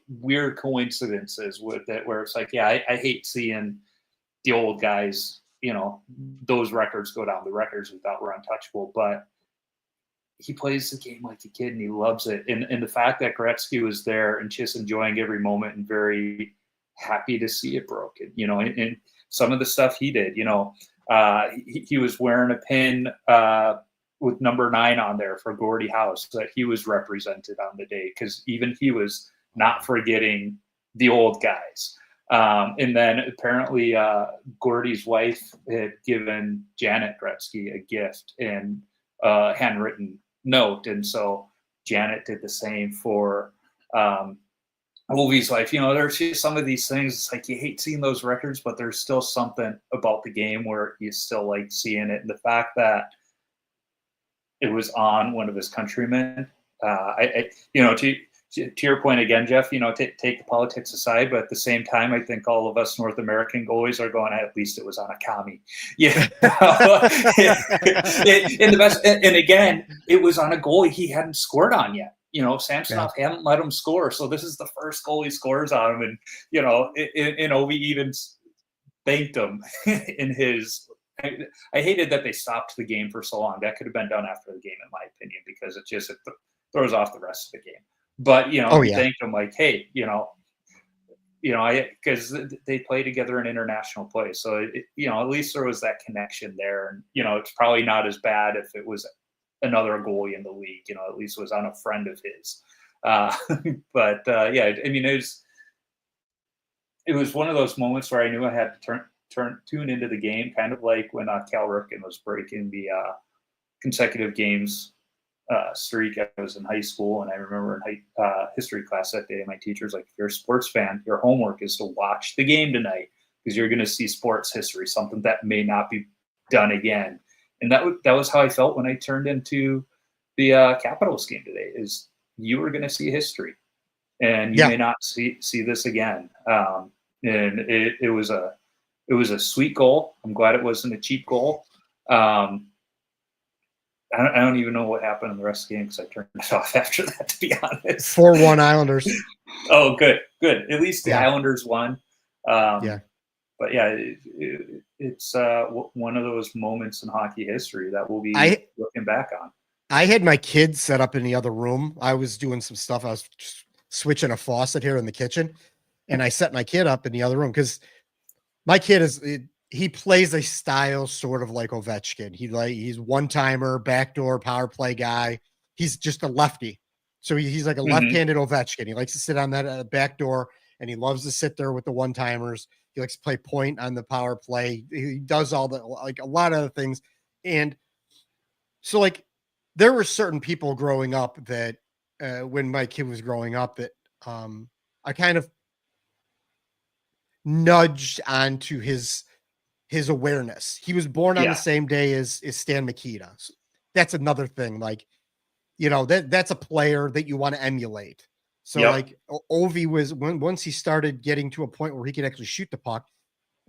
weird coincidences with it where it's like, yeah, I hate seeing the old guys, those records go down. The records we thought were untouchable, but he plays the game like a kid and he loves it. And the fact that Gretzky was there and just enjoying every moment and very happy to see it broken, and some of the stuff he did, he was wearing a pin with number 9 on there for Gordie House that he was represented on the day, because even he was not forgetting the old guys. And then apparently Gordie's wife had given Janet Gretzky a gift and a handwritten note. And so Janet did the same for Ovi's wife. There's just some of these things. It's like you hate seeing those records, but there's still something about the game where you still like seeing it. And the fact that it was on one of his countrymen, to your point again, Jeff, take the politics aside, but at the same time, I think all of us North American goalies are going, at least it was on a commie. Yeah. And the best, and again, it was on a goalie he hadn't scored on yet. Samsonov hadn't let him score. So this is the first goal he scores on him. And, and Ovi even thanked him in his, I hated that they stopped the game for so long. That could have been done after the game, in my opinion, because it throws off the rest of the game. But, he thanked him like, hey, because they play together in international play. So, at least there was that connection there. And, it's probably not as bad if it was another goalie in the league, at least it was on a friend of his. But it was one of those moments where I knew I had to tune into the game, kind of like when Cal Ripken was breaking the consecutive games streak. I was in high school, and I remember in history class that day, my teacher's like, if you're a sports fan, your homework is to watch the game tonight, because you're going to see sports history, something that may not be done again. And that was how I felt when I turned into the Capitals game today, is you were going to see history, and you may not see this again. And it was a sweet goal. I'm glad it wasn't a cheap goal. I don't even know what happened in the rest of the game, because I turned it off after that, to be honest. 4-1 Islanders. Oh, good. At least the Islanders won. But it's one of those moments in hockey history that we'll be looking back on. I had my kids set up in the other room. I was doing some stuff. I was switching a faucet here in the kitchen, and I set my kid up in the other room because my kid he plays a style sort of like Ovechkin. He's one-timer, backdoor power play guy. He's just a lefty. So he's like a left-handed Ovechkin. He likes to sit on that back door, and he loves to sit there with the one-timers. He likes to play point on the power play. He does all the, like, a lot of things. And so, like, there were certain people growing up that when my kid was growing up that I kind of nudged onto his awareness. He was born on the same day as Stan Mikita. So that's another thing. Like, that's a player that you want to emulate. So like Ovi was once he started getting to a point where he could actually shoot the puck.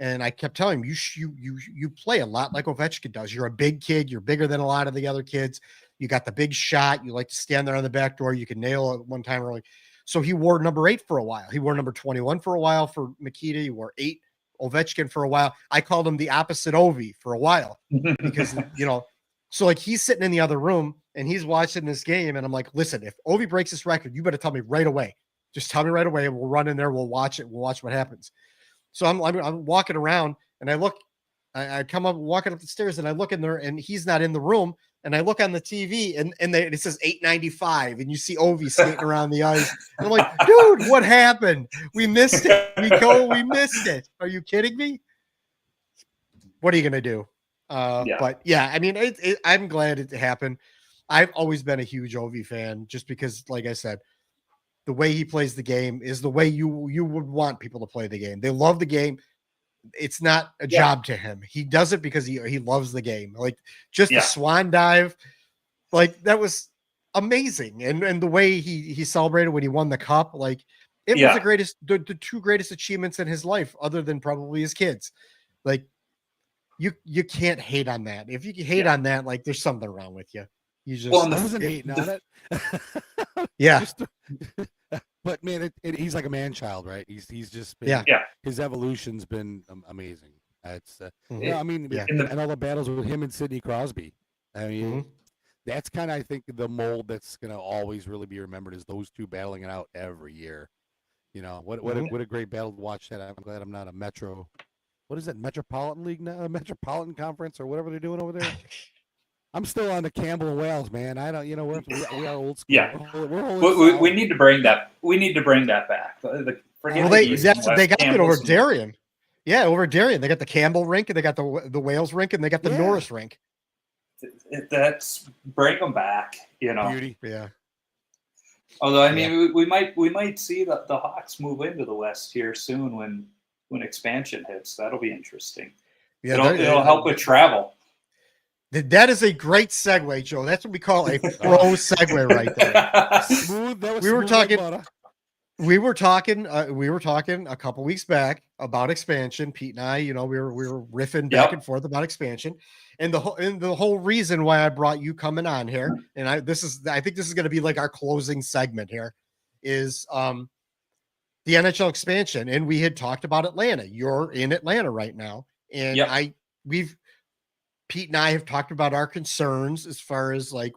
And I kept telling him, you play a lot like Ovechkin does. You're a big kid. You're bigger than a lot of the other kids. You got the big shot. You like to stand there on the back door. You can nail it one time early. So he wore number 8 for a while. He wore number 21 for a while for Mikita. He wore 8 Ovechkin for a while. I called him the opposite Ovi for a while because, so like he's sitting in the other room and he's watching this game. And I'm like, listen, if Ovi breaks this record, you better tell me right away. Just tell me right away. We'll run in there. We'll watch it. We'll watch what happens. So I'm walking around and I come up walking up the stairs and I look in there and he's not in the room. And I look on the TV and it says 895 and you see Ovi skating around the ice. And I'm like, dude, what happened? We missed it. We missed it. Are you kidding me? What are you going to do? But yeah, I mean, I'm glad it happened. I've always been a huge Ovi fan just because, like I said, the way he plays the game is the way you would want people to play the game. They love the game. It's not a job to him. He does it because he loves the game. Like just the swan dive, like that was amazing. And the way he celebrated when he won the cup, like it was the 2 greatest achievements in his life, other than probably his kids. Like you can't hate on that. If you hate on that, like there's something wrong with you. You just I wasn't hating on it. Yeah. But man, he's like a man child, right? He's just been his evolution's been amazing. It's I mean, and all the battles with him and Sidney Crosby. I mean, that's kind of, I think, the mold that's going to always really be remembered is those two battling it out every year. You know, what a great battle to watch that. I'm glad I'm not a Metro. What is that, Metropolitan League now? A Metropolitan Conference or whatever they're doing over there? I'm still on the Campbell and Wales, man. I don't, we are old school. Yeah, we need to bring that. We need to bring that back. They got it over Darien. Yeah, over Darien, they got the Campbell rink, and they got the Wales rink, and they got the Norris rink. That's bring them back. Beauty. Yeah. Although I mean, we might see the Hawks move into the West here soon when expansion hits. That'll be interesting. Yeah, it'll help with travel. That is a great segue, Joe. That's what we call a pro segue right there. Smooth. We were talking a couple weeks back about expansion. Pete and I, we were riffing back and forth about expansion, and the whole reason why I brought you coming on here, and I think this is going to be like our closing segment here, is the NHL expansion, and we had talked about Atlanta. You're in Atlanta right now, and Pete and I have talked about our concerns as far as like,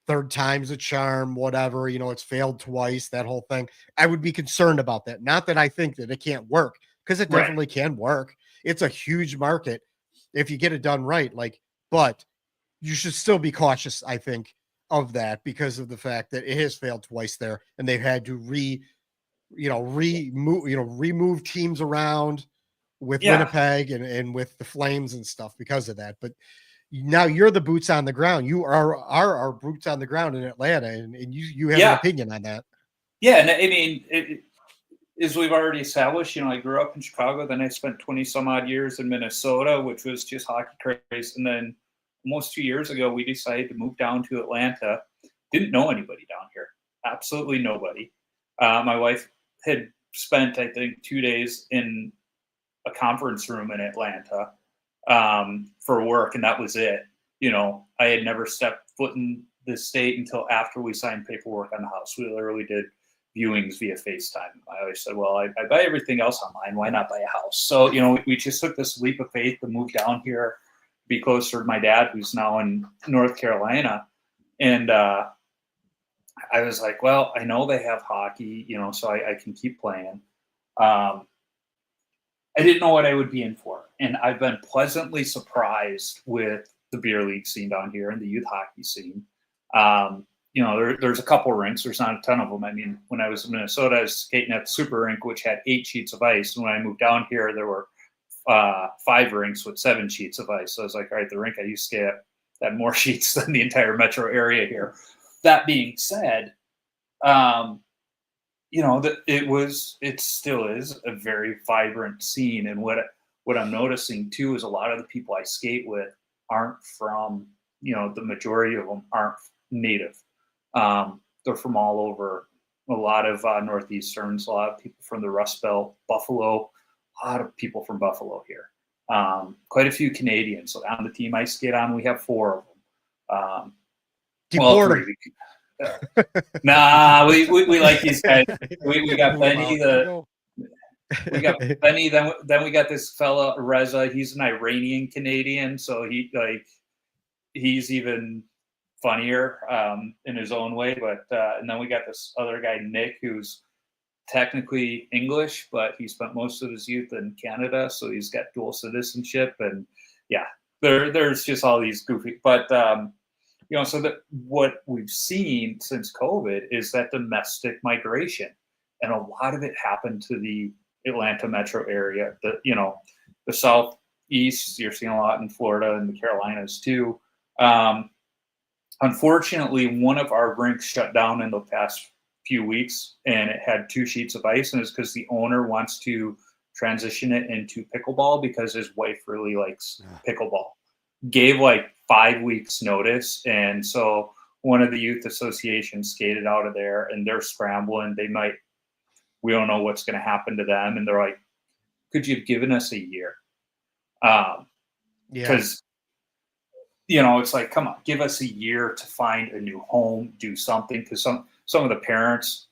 third time's a charm, whatever, it's failed twice, that whole thing. I would be concerned about that. Not that I think that it can't work, because it definitely can work. It's a huge market if you get it done right. But you should still be cautious, I think, of that, because of the fact that it has failed twice there, and they've had to remove teams around with Winnipeg and with the Flames and stuff because of that. But now you're the boots on the ground. You are our boots on the ground in Atlanta, and you have an opinion on that. Yeah, and I mean, as we've already established, I grew up in Chicago, then I spent 20 some odd years in Minnesota, which was just hockey craze. And then almost 2 years ago, we decided to move down to Atlanta. Didn't know anybody down here. Absolutely nobody. My wife had spent, I think, 2 days in a conference room in Atlanta for work, and that was it. I had never stepped foot in the state until after we signed paperwork on the house. We literally did viewings via FaceTime. I always said, well, I buy everything else online. Why not buy a house? So, we just took this leap of faith to move down here, be closer to my dad, who's now in North Carolina. And I was like, well, I know they have hockey, so I can keep playing. I didn't know what I would be in for. And I've been pleasantly surprised with the beer league scene down here and the youth hockey scene. There's a couple rinks. There's not a ton of them. I mean, when I was in Minnesota, I was skating at the Super Rink, which had 8 sheets of ice. And when I moved down here, there were 5 rinks with 7 sheets of ice. So I was like, all right, the rink I used to skate at had more sheets than the entire metro area here. That being said, it still is a very vibrant scene. And what I'm noticing too is a lot of the people I skate with aren't from, the majority of them aren't native. They're from all over. A lot of Northeasterns, a lot of people from the Rust Belt, Buffalo, a lot of people from Buffalo here. Quite a few Canadians. So on the team I skate on, we have 4 of them. Nah, we like these guys. We got Benny. We got Benny. Then we got this fella Reza. He's an Iranian Canadian, so he's even funnier in his own way. But and then we got this other guy Nick, who's technically English, but he spent most of his youth in Canada, so he's got dual citizenship. And there's just all these goofy, but. So that what we've seen since COVID is that domestic migration, and a lot of it happened to the Atlanta metro area. The Southeast, you're seeing a lot in Florida and the Carolinas too. Unfortunately, one of our rinks shut down in the past few weeks, and it had 2 sheets of ice, and it's because the owner wants to transition it into pickleball because his wife really likes pickleball. Gave 5 weeks notice, and so one of the youth associations skated out of there, and they're scrambling. We don't know what's going to happen to them, and they're like, could you have given us a year? Because it's like, come on, give us a year to find a new home, do something. Because some of the parents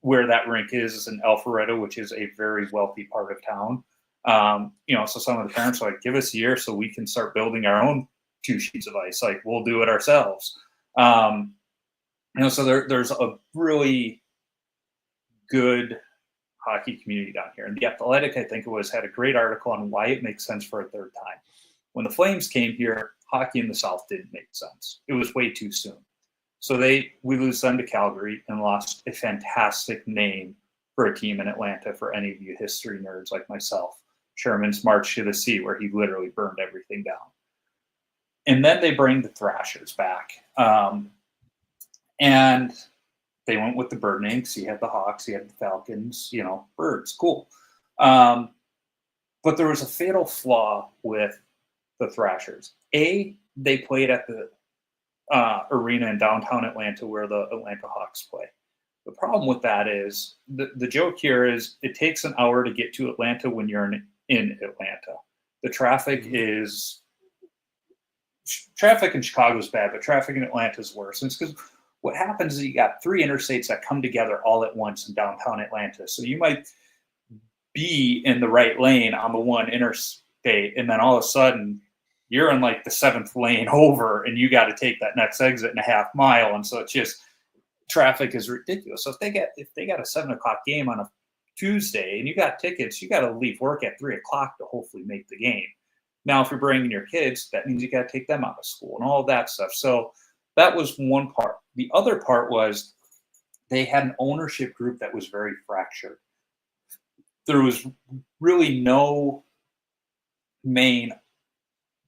where that rink is in Alpharetta, which is a very wealthy part of town. So some of the parents are like, give us a year so we can start building our own 2 sheets of ice. Like, we'll do it ourselves. So there's a really good hockey community down here. And The Athletic, I think it was, had a great article on why it makes sense for a third time. When the Flames came here, hockey in the South didn't make sense. It was way too soon. So we lose them to Calgary and lost a fantastic name for a team in Atlanta for any of you history nerds like myself. Sherman's March to the Sea, where he literally burned everything down. And then they bring the Thrashers back. And they went with the bird names. He had the Hawks, he had the Falcons, birds, cool. But there was a fatal flaw with the Thrashers. They played at the arena in downtown Atlanta where the Atlanta Hawks play. The problem with that is the joke here is it takes an hour to get to Atlanta when you're in Atlanta. The traffic in Chicago is bad, but traffic in Atlanta is worse. And it's because what happens is you got 3 interstates that come together all at once in downtown Atlanta. So you might be in the right lane on the one interstate, and then all of a sudden you're in like the 7th lane over, and you got to take that next exit in a half mile. And so it's just, traffic is ridiculous. So if they got a 7:00 game on a Tuesday and you got tickets, you got to leave work at 3:00 to hopefully make the game. Now, if you're bringing your kids, that means you got to take them out of school and all of that stuff. So that was one part. The other part was they had an ownership group that was very fractured. There was really no main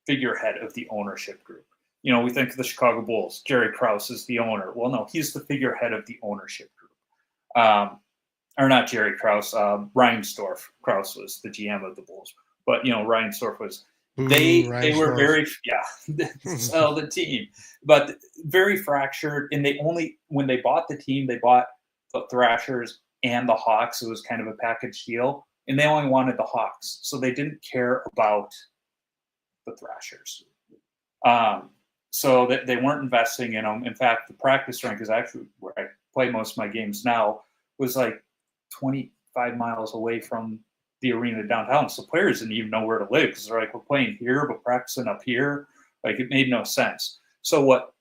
figurehead of the ownership group. We think of the Chicago Bulls. Jerry Krause is the owner. Well, no, he's the figurehead of the ownership group. Or not Jerry Krause, Reinsdorf. Krause was the GM of the Bulls. But, Reinsdorf was, they were very, sell the team. But very fractured. And when they bought the team, they bought the Thrashers and the Hawks. It was kind of a package deal. And they only wanted the Hawks. So they didn't care about the Thrashers. So that they weren't investing in them. In fact, the practice rink is actually where I play most of my games now, was like 25 miles away from the arena downtown. So players didn't even know where to live because they're like, we're playing here, but practicing up here. Like, it made no sense. So what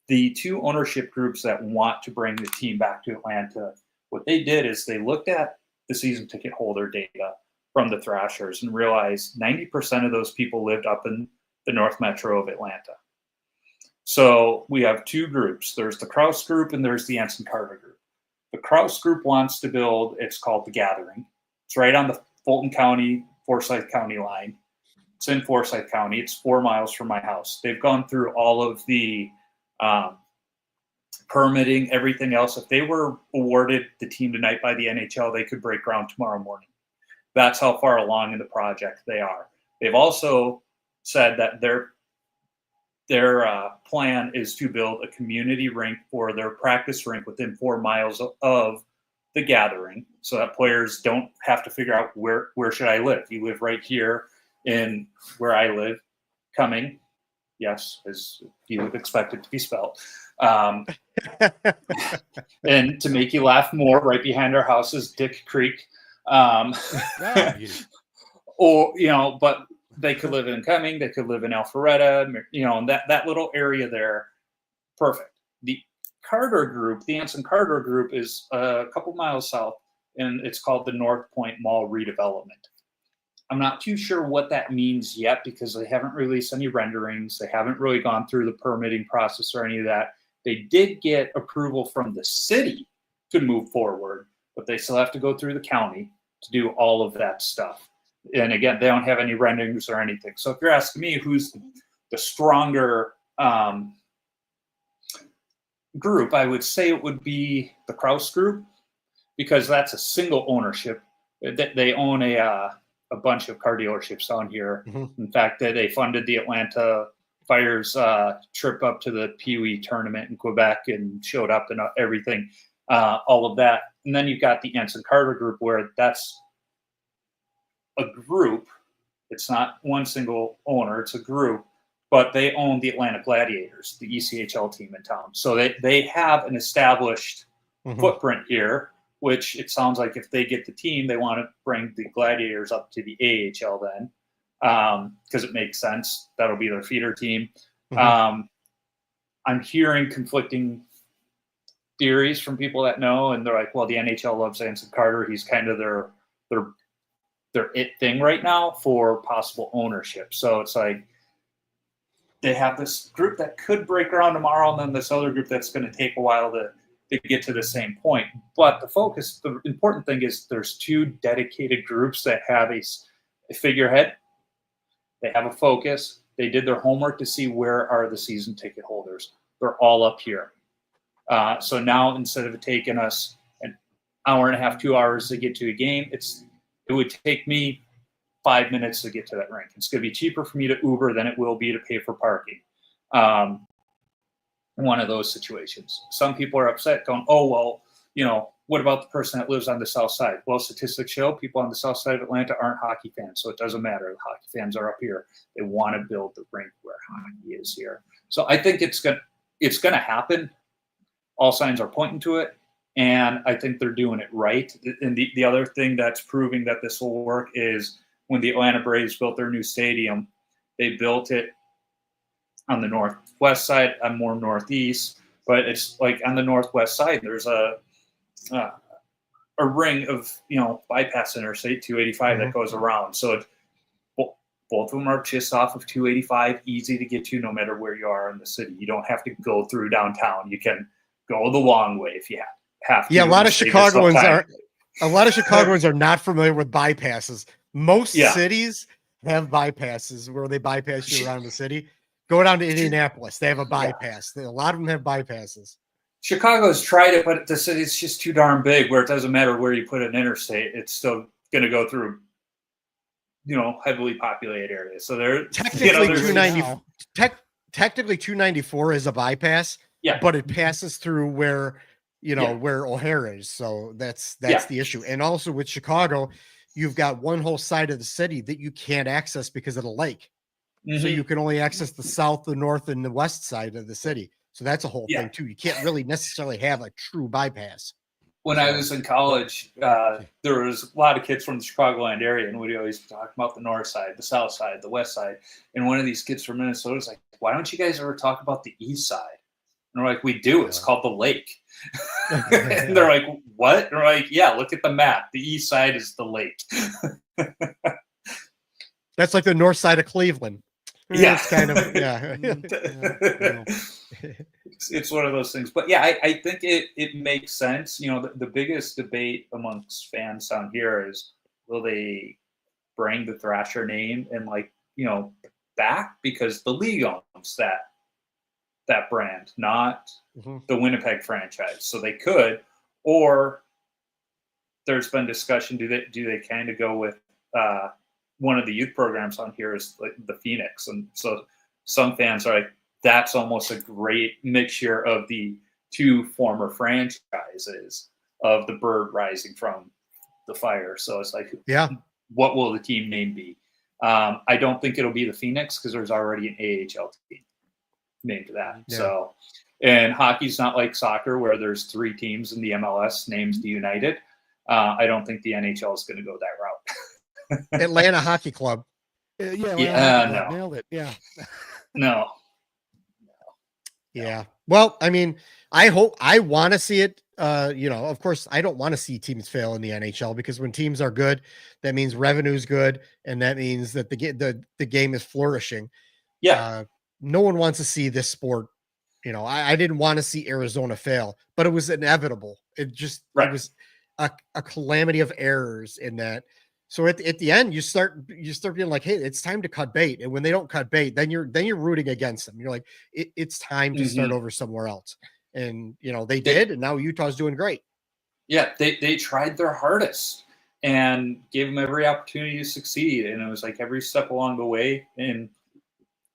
the 2 ownership groups that want to bring the team back to Atlanta, what they did is they looked at the season ticket holder data from the Thrashers and realized 90% of those people lived up in the North Metro of Atlanta. So we have 2 groups. There's the Krause group and there's the Anson Carter group. The Krause group wants to build, it's called The Gathering. It's right on the Fulton County, Forsyth County line. It's in Forsyth County. It's 4 miles from my house. They've gone through all of the permitting, everything else. If they were awarded the team tonight by the NHL, they could break ground tomorrow morning. That's how far along in the project they are. They've also said that their plan is to build a community rink or their practice rink within 4 miles of the Gathering, so that players don't have to figure out where should I live. You live right here in where I live, Cumming. Yes, as you would expect it to be spelled. And to make you laugh more, right behind our house is Dick Creek. But they could live in Cumming, they could live in Alpharetta, and that little area there, perfect. The Carter group, the Anson Carter group, is a couple miles south, and it's called the North Point Mall Redevelopment. I'm not too sure what that means yet because they haven't released any renderings. They haven't really gone through the permitting process or any of that. They did get approval from the city to move forward, but they still have to go through the county to do all of that stuff. And again, they don't have any renderings or anything. So if you're asking me who's the stronger group, I would say it would be the Krause group, because that's a single ownership. They own a bunch of car dealerships down here. Mm-hmm. In fact, they funded the Atlanta Fire's trip up to the Pee Wee tournament in Quebec and showed up and everything, all of that. And then you've got the Anson Carter group, where that's a group. It's not one single owner, it's a group, but they own the Atlanta Gladiators, the ECHL team in town. So they have an established footprint here. which it sounds like if they get the team, they want to bring the Gladiators up to the AHL then, because it makes sense. That'll be their feeder team. I'm hearing conflicting theories from people that know, and they're like, well, the NHL loves Anson Carter. He's kind of their it thing right now for possible ownership. So it's like they have this group that could break ground tomorrow, and then this other group that's going to take a while to get to the same point. But the important thing is there's two dedicated groups that have a figurehead. They have a focus. They did their homework to see where are the season ticket holders. They're all up here. So now instead of it taking us an hour and a half, 2 hours to get to a game, it would take me 5 minutes to get to that rink. It's going to be cheaper for me to Uber than it will be to pay for parking. One of those situations. Some people are upset going, oh, well, what about the person that lives on the south side? Well, statistics show people on the south side of Atlanta aren't hockey fans, so it doesn't matter. The hockey fans are up here. They want to build the rink where hockey is here. So I think it's going to happen. All signs are pointing to it, and I think they're doing it right. And the other thing that's proving that this will work is when the Atlanta Braves built their new stadium, they built it on the northwest side. I'm more northeast, but it's like on the northwest side, there's a ring of bypass interstate 285 that goes around. So both of them are just off of 285, easy to get to no matter where you are in the city. You don't have to go through downtown. You can go the long way if you have to. Yeah, a lot of Chicagoans are not familiar with bypasses. Most cities have bypasses where they bypass you around the city. Go down to Indianapolis. They have a bypass. A lot of them have bypasses. Chicago's tried it, but the city's just too darn big where it doesn't matter where you put an interstate. It's still going to go through, heavily populated areas. So they're technically 294 is a bypass, but it passes through where O'Hare is. So that's the issue. And also with Chicago, you've got one whole side of the city that you can't access because of the lake. So you can only access the south, the north, and the west side of the city. So that's a whole thing too. You can't really necessarily have a true bypass. When I was in college, there was a lot of kids from the Chicagoland area, and we'd always talk about the north side, the south side, the west side. And one of these kids from Minnesota was like, why don't you guys ever talk about the east side? And we're like, we do. It's called the lake. And they're like, what? And we're like, yeah, look at the map. The east side is the lake. That's like the north side of Cleveland. Yeah. It's kind of, It's one of those things. But yeah, I think it makes sense. The biggest debate amongst fans down here is, will they bring the Thrasher name and back? Because the league owns that brand, not the Winnipeg franchise. So they could, or there's been discussion, do they kind of go with one of the youth programs on here is like the Phoenix. And so some fans are like, that's almost a great mixture of the two former franchises of the bird rising from the fire. So it's like, what will the team name be? I don't think it'll be the Phoenix because there's already an AHL team named that. Yeah. So, and hockey's not like soccer where there's 3 teams in the MLS named the United. I don't think the NHL is going to go that route. Atlanta Hockey Club. No. Nailed it. Yeah. No. Yeah. Well, I mean, I want to see it. Of course, I don't want to see teams fail in the NHL because when teams are good, that means revenue's good, and that means that the game is flourishing. Yeah. No one wants to see this sport. I didn't want to see Arizona fail, but it was inevitable. It was a calamity of errors in that. So at the end, you start being like, hey, it's time to cut bait. And when they don't cut bait, then you're rooting against them. You're like, it's time to start over somewhere else. And they did, and now Utah's doing great. Yeah, they tried their hardest and gave them every opportunity to succeed. And it was like every step along the way in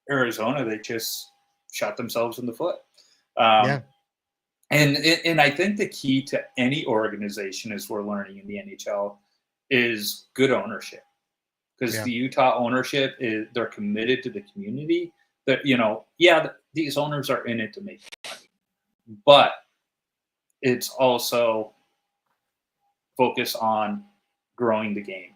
Arizona, they just shot themselves in the foot. And I think the key to any organization, as we're learning in the NHL, is good ownership, because the Utah ownership they're committed to the community. That these owners are in it to make money, but it's also focus on growing the game.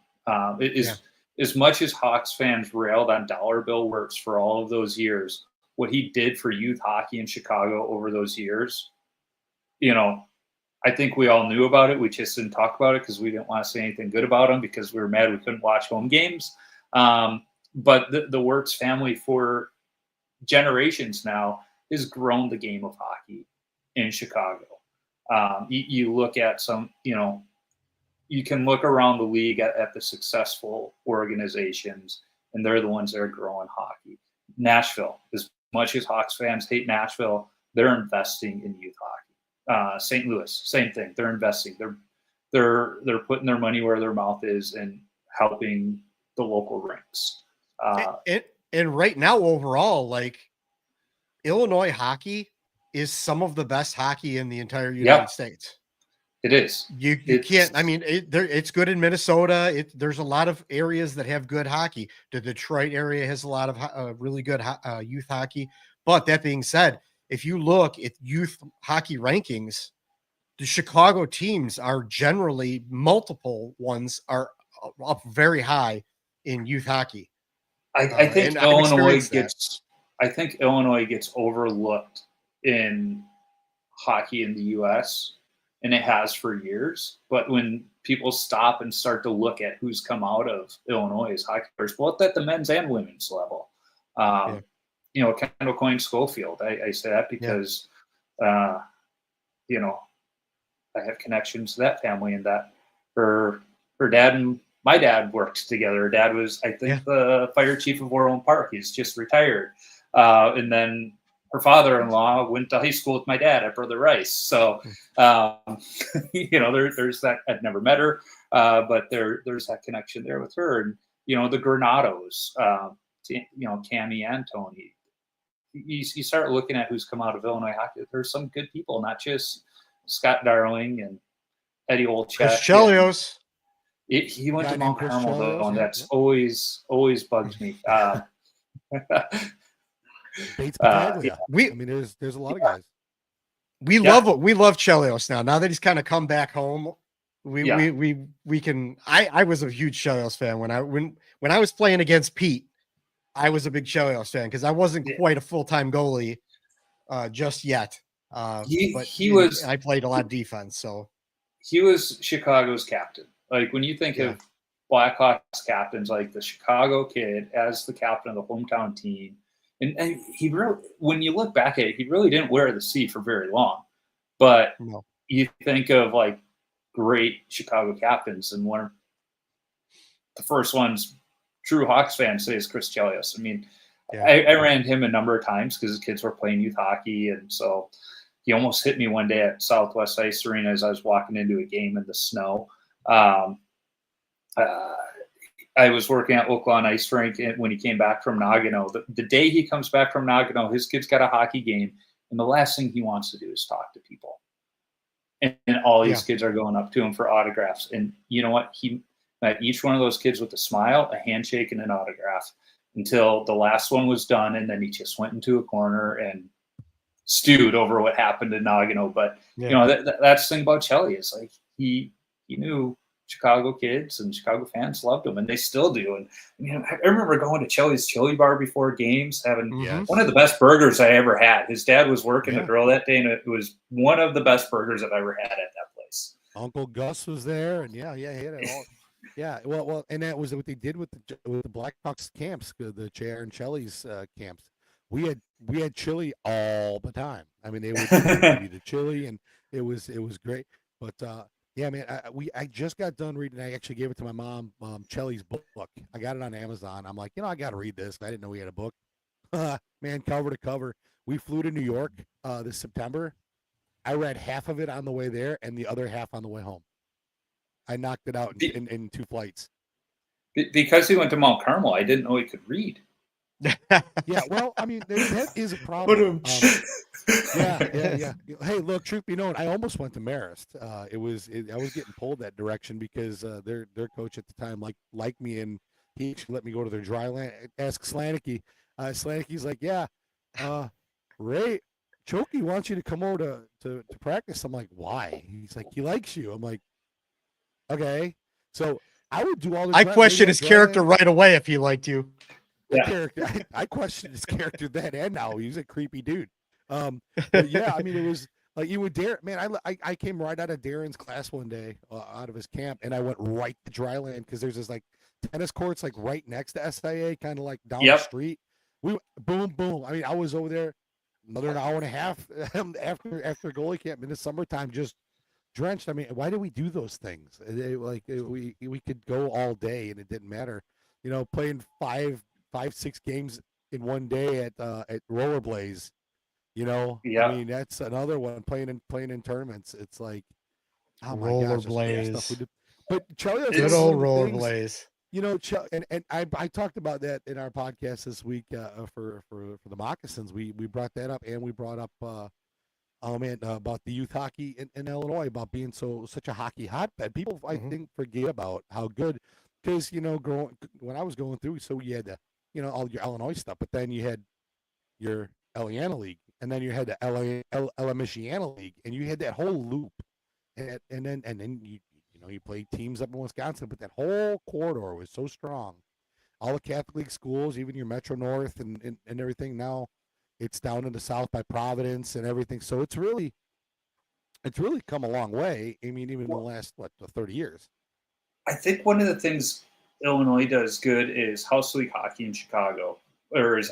As much as Hawks fans railed on Dollar Bill Works for all of those years, what he did for youth hockey in Chicago over those years, I think we all knew about it. We just didn't talk about it because we didn't want to say anything good about him because we were mad we couldn't watch home games. But the Wirtz family for generations now has grown the game of hockey in Chicago. You look at you can look around the league at the successful organizations, and they're the ones that are growing hockey. Nashville, as much as Hawks fans hate Nashville, they're investing in youth hockey. St. Louis, same thing. They're investing. They're putting their money where their mouth is and helping the local rinks. And right now, overall, like Illinois hockey is some of the best hockey in the entire United States. It is. You can't. I mean, it's good in Minnesota. There's a lot of areas that have good hockey. The Detroit area has a lot of really good youth hockey. But that being said, if you look at youth hockey rankings, the Chicago teams are generally multiple ones are up very high in youth hockey. I think Illinois gets overlooked in hockey in the U.S. and it has for years. But when people stop and start to look at who's come out of Illinois as hockey players, both at the men's and women's level, Kendall Coyne Schofield, I say that because, I have connections to that family and that her dad and my dad worked together. Her dad was, I think, the fire chief of Orland Park. He's just retired. And then her father-in-law went to high school with my dad at Brother Rice. So, there's that. I've never met her, but there's that connection there with her. And, the Granados, Cammie and Tony. You start looking at who's come out of Illinois hockey. There's some good people, not just Scott Darling and Eddie Olczyk. Chris Chelios. He went to Mount Carmel, though, and that's always bugged me. There's a lot of guys. We love Chelios now. Now that he's kind of come back home, we can. I was a huge Chelios fan when I was playing against Pete. I was a big Chelios fan because I wasn't quite a full-time goalie just yet. But I played a lot of defense, so he was Chicago's captain. Like when you think of Blackhawks captains, like the Chicago kid as the captain of the hometown team, and he really, when you look back at it, he really didn't wear the C for very long. But you think of like great Chicago captains, and one of the first ones true Hawks fans say is Chris Chelios. I mean, I ran him a number of times because his kids were playing youth hockey, and so he almost hit me one day at Southwest Ice Arena as I was walking into a game in the snow. I was working at Oaklawn Ice Rink when he came back from Nagano. The day he comes back from Nagano, his kid's got a hockey game, and the last thing he wants to do is talk to people. And all these kids are going up to him for autographs. And you know what? He met each one of those kids with a smile, a handshake, and an autograph until the last one was done, and then he just went into a corner and stewed over what happened in Nagano. But that's the thing about Chelly is like he knew Chicago kids and Chicago fans loved him, and they still do. And I remember going to Chelly's Chili Bar before games, having one of the best burgers I ever had. His dad was working the grill that day, and it was one of the best burgers I've ever had at that place. Uncle Gus was there, and he had it all. Well, and that was what they did with the Blackhawks camps, the Chair and Chelly's camps. We had chili all the time. I mean, they would give you the chili, and it was great. But man, I just got done reading. I actually gave it to my mom, Chelly's book. I got it on Amazon. I'm like, I got to read this. I didn't know we had a book. Man, cover to cover. We flew to New York this September. I read half of it on the way there and the other half on the way home. I knocked it out in 2 flights. Because he went to Mount Carmel, I didn't know he could read. Well, I mean, that is a problem. Yeah. Hey, look, truth be known, I almost went to Marist. I was getting pulled that direction because their coach at the time liked me, and he let me go to their dry land. Ask Slanicki. Slanicki's like, Ray Chokey wants you to come over to practice. I'm like, why? He's like, he likes you. I'm like, Okay, so I would do all this. I question his character right away if he liked you. I questioned his character then and now. He's a creepy dude. But yeah, I mean, it was like you would dare. Man, I came right out of Darren's class one day, out of his camp, and I went right to Dryland because there's this like tennis courts like right next to SIA, kind of like down the street. We boom boom. I mean, I was over there another hour and a half after goalie camp in the summertime, just drenched. I mean, why do we do those things? We could go all day and it didn't matter. You know, playing 6 games in one day at Rollerblades. You know, I mean that's another one playing in tournaments. It's like, oh my gosh, stuff we do. But Charlie, good old Rollerblades. You know, and I talked about that in our podcast this week for the moccasins. We brought that up, and we brought up about the youth hockey in Illinois, about being such a hockey hotbed. People I think forget about how good, because you know, when I was going through, so you had all your Illinois stuff, but then you had your Eliana League, and then you had the Ella Michiana League, and you had that whole loop, and then you played teams up in Wisconsin, but that whole corridor was so strong. All the Catholic League schools, even your Metro North and everything. Now it's down in the South by Providence and everything. So it's really come a long way. I mean, even in the last 30 years. I think one of the things Illinois does good is house league hockey in Chicago, or is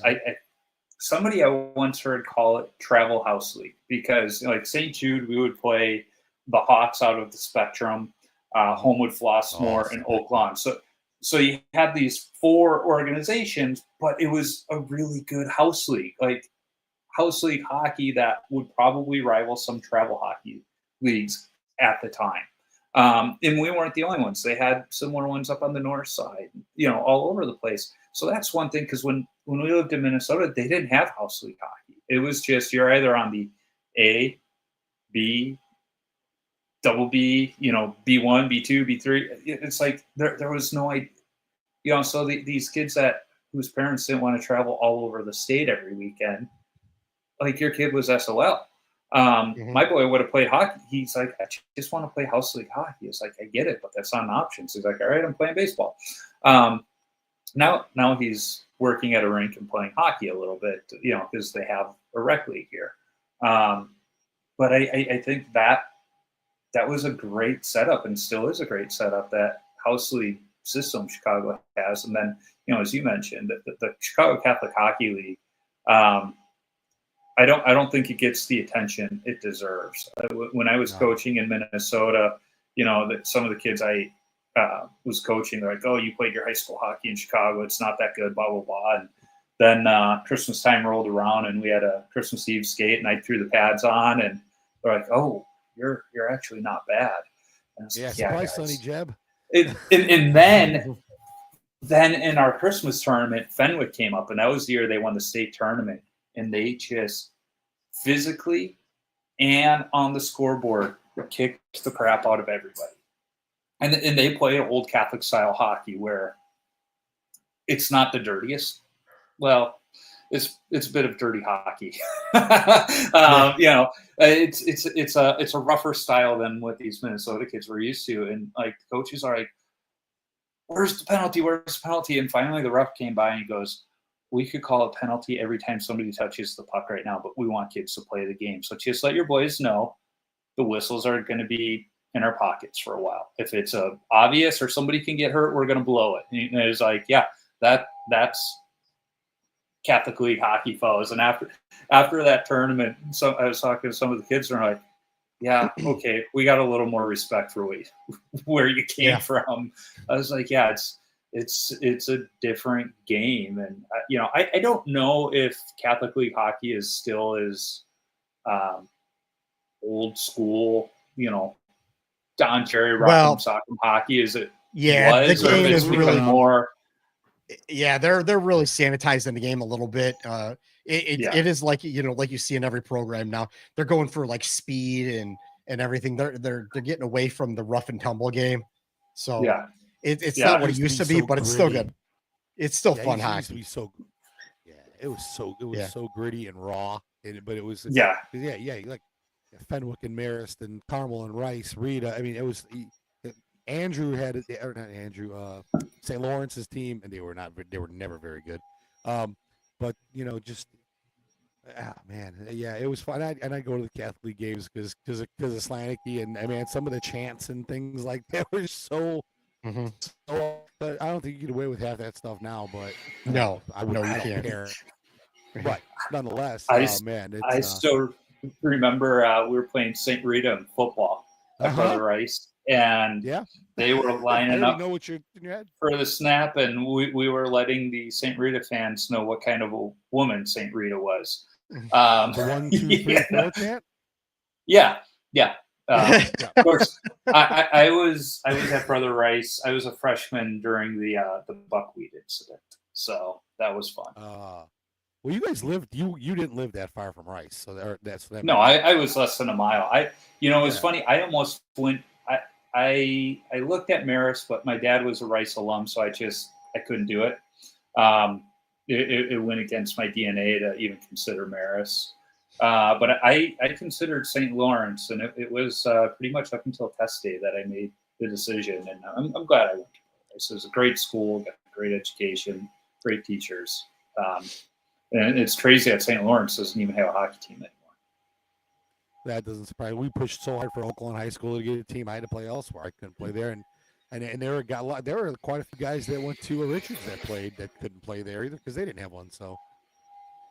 somebody I once heard call it travel house league, because like St. Jude, we would play the Hawks out of the Spectrum, Homewood, Flossmoor, and Oak Lawn. So you had these 4 organizations, but it was a really good house league, like house league hockey that would probably rival some travel hockey leagues at the time. And we weren't the only ones. They had similar ones up on the north side, all over the place. So that's one thing, because when we lived in Minnesota, they didn't have house league hockey. It was just you're either on the A, B, double B, B1, B2, B3. It's like there was no idea, so these kids whose parents didn't want to travel all over the state every weekend, like your kid was SOL. My boy would have played hockey. He's like, I just want to play house league hockey. It's like, I get it, but that's not an option. So he's like, all right, I'm playing baseball. Now he's working at a rink and playing hockey a little bit, because they have a rec league here. But I think that was a great setup, and still is a great setup, that house league system Chicago has. And then, as you mentioned, the Chicago Catholic Hockey League, I don't think it gets the attention it deserves. When I was coaching in Minnesota, that some of the kids I was coaching, they're like, "Oh, you played your high school hockey in Chicago. It's not that good, blah, blah, blah." And then Christmas time rolled around, and we had a Christmas Eve skate, and I threw the pads on, and they're like, "Oh, you're actually not bad." And surprise, Sonny Jeb. And then in our Christmas tournament, Fenwick came up, and that was the year they won the state tournament. And they just physically and on the scoreboard kicked the crap out of everybody. And they play old Catholic style hockey where it's not the dirtiest. Well, it's a bit of dirty hockey. It's a rougher style than what these Minnesota kids were used to. And like the coaches are like, "Where's the penalty? Where's the penalty?" And finally the ref came by and he goes, "We could call a penalty every time somebody touches the puck right now, but we want kids to play the game. So just let your boys know the whistles are going to be in our pockets for a while. If it's obvious or somebody can get hurt, we're going to blow it." And it was like, yeah, that's Catholic League hockey, fellas. And after that tournament, so I was talking to some of the kids, and they're like, "Yeah, okay, we got a little more respect for where you came from." I was like, "Yeah, it's a different game." And I don't know if Catholic League hockey is still as old school, Don Cherry Rock'em Sock'em hockey as it was, the game is really more. Yeah, they're really sanitizing the game a little bit. It is like like you see in every program now. They're going for like speed and everything. They're getting away from the rough and tumble game. So it's not what it used to be, but it's still good. It's still fun hockey. It was so gritty and raw. But it was like Fenwick and Marist and Carmel and Rice, Rita. I mean, it was Andrew had it, or not Andrew, St. Lawrence's team, and they were never very good. But just man, yeah, it was fun. And I go to the Catholic games because of Slanicki, and I mean some of the chants and things like that were so. Mm-hmm. But I don't think you get away with half that stuff now. But no, I don't care. But nonetheless, I still remember we were playing St. Rita in football at Brother Rice, and they were lining up for the snap, and we were letting the St. Rita fans know what kind of a woman St. Rita was. The 1, 2, 3, 4 chant? Yeah. Of course, I was at Brother Rice. I was a freshman during the buckwheat incident, so that was fun. Well, you guys lived. You didn't live that far from Rice, so that. No, I was less than a mile. It's funny. I almost went. I looked at Marist, but my dad was a Rice alum, so I couldn't do it. It went against my DNA to even consider Marist. But I considered St. Lawrence, and it was pretty much up until test day that I made the decision. And I'm glad I went to Rice. It was a great school, got great education, great teachers. And it's crazy that St. Lawrence doesn't even have a hockey team anymore. That doesn't surprise me. We pushed so hard for Oakland High School to get a team. I had to play elsewhere. I couldn't play there, and there were quite a few guys that went to Richards that played that couldn't play there either because they didn't have one. So.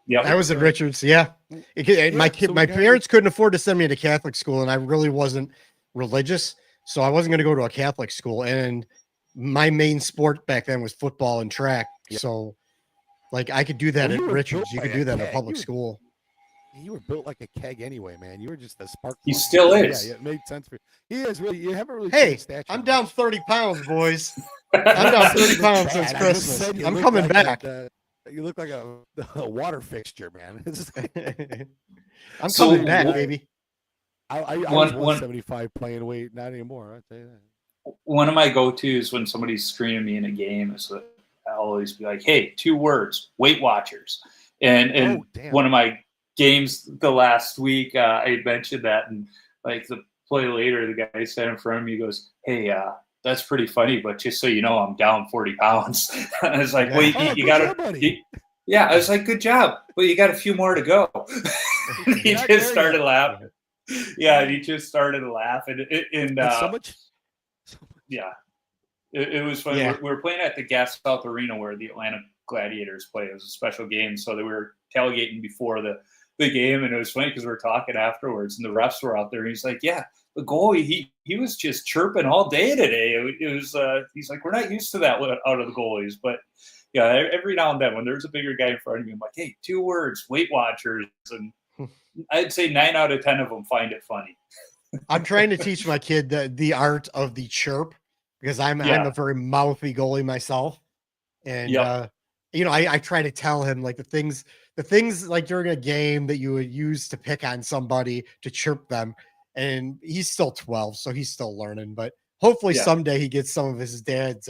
Yeah, I was at Richards. Yeah, my parents couldn't afford to send me to Catholic school, and I really wasn't religious, so I wasn't going to go to a Catholic school. And my main sport back then was football and track. Yep. So, like, I could do that at Richards. You could do that at public school. You were built like a keg anyway, man. You were just a spark. He still is. Yeah, it made sense for you. He is really. You haven't really. Hey, I'm down 30 pounds, boys. I'm down 30 pounds since Christmas. I'm coming back. You look like a water fixture, man. I'm coming back, baby. I was 175 playing weight, not anymore. I'll tell you that. One of my go-tos when somebody's screaming me in a game is that I'll always be like, "Hey, 2 words: Weight Watchers." And one of my games the last week, I had mentioned that, and like the play later, the guy sat in front of me, goes, "Hey, that's pretty funny, but just so you know, I'm down 40 pounds. I was like, wait, you got to, yeah, I was like, good job. But you got a few more to go. He just started laughing. Yeah, he just started to laugh. And so much. Yeah, it was funny. Yeah. We were playing at the Gas South Arena where the Atlanta Gladiators play. It was a special game. So they were tailgating before the game. And it was funny because we were talking afterwards and the refs were out there. And he's like, yeah, the goalie, he was just chirping all day today. It was he's like, we're not used to that out of the goalies, but yeah, every now and then when there's a bigger guy in front of me, I'm like, hey, 2 words, Weight Watchers, and I'd say 9 out of 10 of them find it funny. I'm trying to teach my kid the art of the chirp because I'm a very mouthy goalie myself, and I try to tell him like the things like during a game that you would use to pick on somebody to chirp them. And he's still 12, so he's still learning. But hopefully someday he gets some of his dad's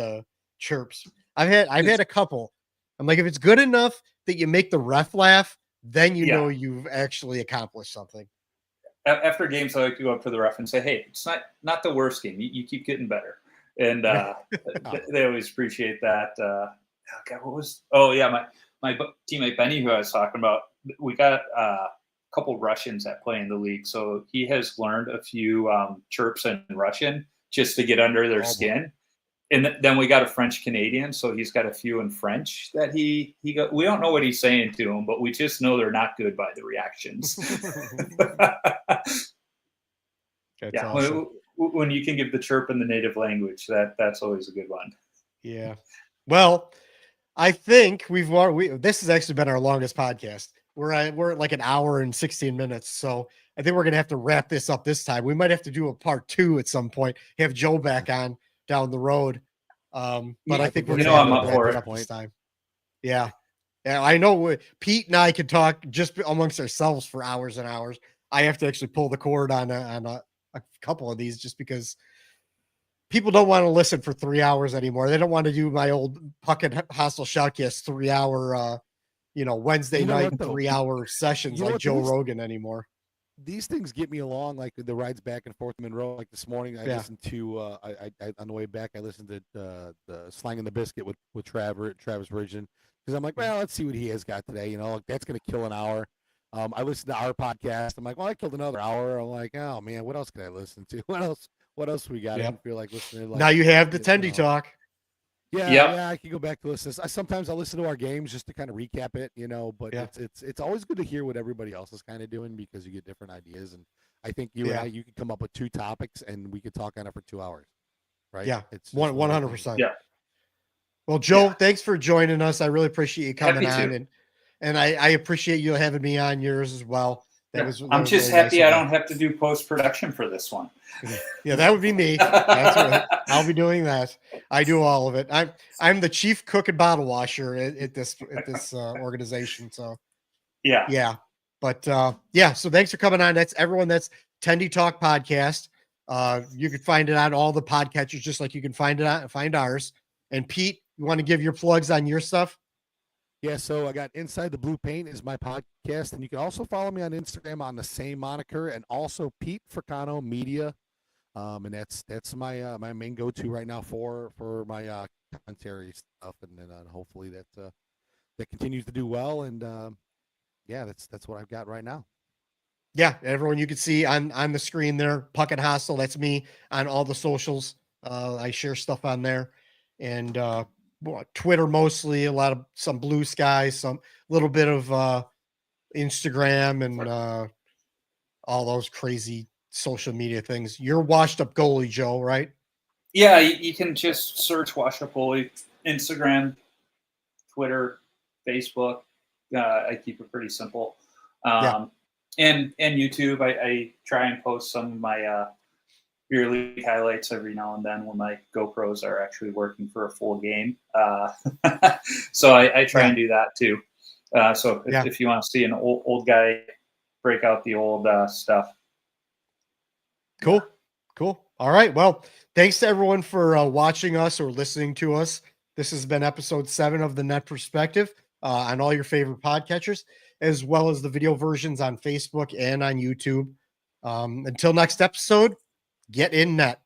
chirps. I've had a couple. I'm like, if it's good enough that you make the ref laugh, then you know you've actually accomplished something. After games, I like to go up to the ref and say, "Hey, it's not the worst game. You keep getting better." And they always appreciate that. God, what was? Oh yeah, my teammate Benny, who I was talking about, we got couple Russians that play in the league, so he has learned a few chirps in Russian just to get under their skin. And then we got a French Canadian, so he's got a few in French that he got. We don't know what he's saying to him, but we just know they're not good by the reactions. That's awesome. When you can give the chirp in the native language, that's always a good one. Yeah. Well, I think this has actually been our longest podcast. We're at like an hour and 16 minutes. So I think we're going to have to wrap this up this time. We might have to do a part 2 at some point, have Joe back on down the road. But I think we're going to I'm up for it this time. Yeah. Yeah. I know Pete and I could talk just amongst ourselves for hours and hours. I have to actually pull the cord on a couple of these just because people don't want to listen for 3 hours anymore. They don't want to do my old Puckett Hostile Shoutcast 3-hour, Wednesday night 3-hour sessions like Joe Rogan anymore. these things get me along, like the rides back and forth Monroe. Like this morning, I listened to I on the way back, I listened to the Slang and the Biscuit with Travis Bridgen, because I'm like, well, let's see what he has got today. Like, that's going to kill an hour. I listened to our podcast. I'm like, well, I killed another hour. I'm like, oh man, what else can I listen to? What else we got? I don't feel like listening. Like, now you have the Tendy Talk. Yeah, I can go back to listen. Sometimes I listen to our games just to kind of recap it, But it's always good to hear what everybody else is kind of doing, because you get different ideas. And I think you and I, you could come up with 2 topics and we could talk on it for 2 hours, right? Yeah, it's 100%. Yeah. Well, Joe, thanks for joining us. I really appreciate you coming on, and I appreciate you having me on yours as well. I'm just happy I don't have to do post-production for this one. Yeah, that would be me. That's right. I'll be doing that. I do all of it. I'm the chief cook and bottle washer at this organization. So yeah. But so thanks for coming on. That's everyone. That's Tendy Talk Podcast. You can find it on all the podcatchers, just like you can find ours. And Pete, you want to give your plugs on your stuff? Yeah, so I got Inside the Blue Paint is my podcast, and you can also follow me on Instagram on the same moniker, and also Pete Fricano Media, and that's my my main go-to right now for my commentary stuff, and then hopefully that continues to do well, and that's what I've got right now. Yeah, everyone, you can see on the screen there, Puckett Hostel. That's me on all the socials. I share stuff on there, and Twitter mostly, some Blue Sky, some little bit of Instagram, and all those crazy social media things. You're Washed Up Goalie, Joe, right? Yeah, you can just search Washed Up Goalie, Instagram, Twitter, Facebook. I keep it pretty simple. And YouTube. I try and post some of my beer league highlights every now and then when my GoPros are actually working for a full game. So I try and do that too. So if you want to see an old guy break out the old stuff. Cool. All right. Well, thanks to everyone for watching us or listening to us. This has been episode 7 of The Net Perspective on all your favorite podcatchers, as well as the video versions on Facebook and on YouTube. Until next episode, get in net.